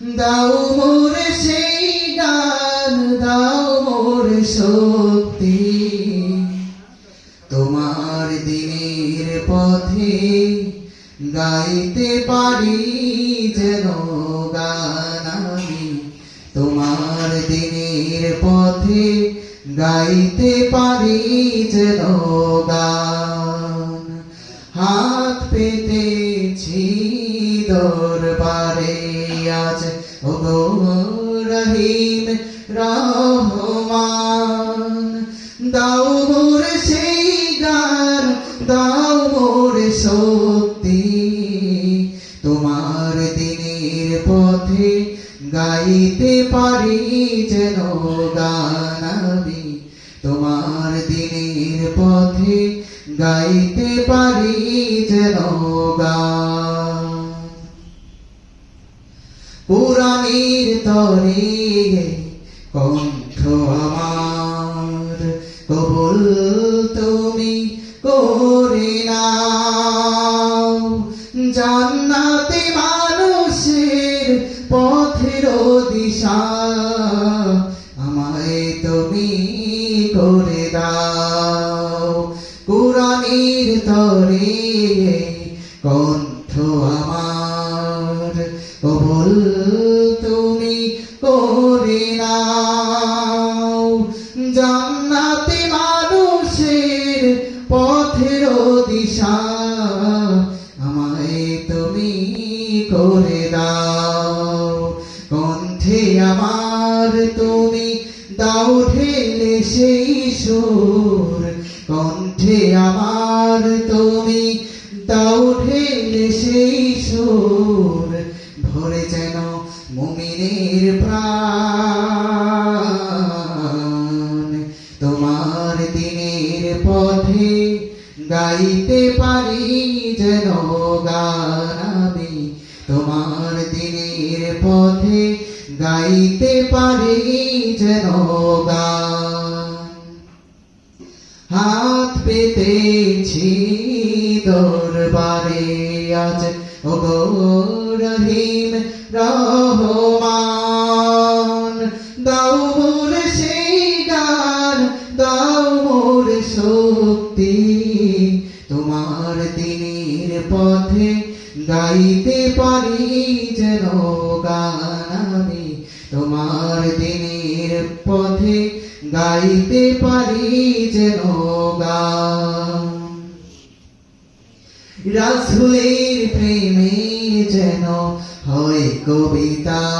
দাও মোরে সেই গান, দাও মোরে শক্তি, তোমার দিনের পথে গাইতে পারি যেন গান আমি। তোমার দিনের পথে গাইতে পারি যেন গান। হাত পেতেছি দরবারে আজ, ওগো রহিম রহমান। দাও মোরে সেই গান, দাও মোরে শক্তি, তোমার দিনের পথে গাইতে পারি যেন গান আমি। তোমার দিনের পথে গাইতে পারি যেন গান। কুরআনের তরে কণ্ঠ আমার কবুল তুমি করে নাও। জান্নাতে মানুষের পথের দিশা আমায় তুমি করে দাও। কুরআনের তরে কণ্ঠ আমার কবুল তুমি করে নাও। জান্নাতে মানুষের পথের দিশা আমায় তুমি করে দাও। কণ্ঠে আমার তুমি দাও ঢেলে সেই সুর, কণ্ঠে আমার তুমি দাও ঢেলে সেই সুর, ভরে যেন মুমিনের প্রাণ। তোমার দিনের পথে গাইতে পারি যেন গান আমি। তোমার দিনের পথে গাইতে পারি যেন গান। হাত পেতেছি দরবারে আজ, ওগো রহিম রহমান। দাও মোরে সেই গান, দাও মোরে শক্তি, তোমার দিনের পথে গাইতে পারি যেন গান আমি। তোমার দিনের পথে গাইতে পারি যেন গান। রাসূলের প্রেমে যেন হয় কবিতা।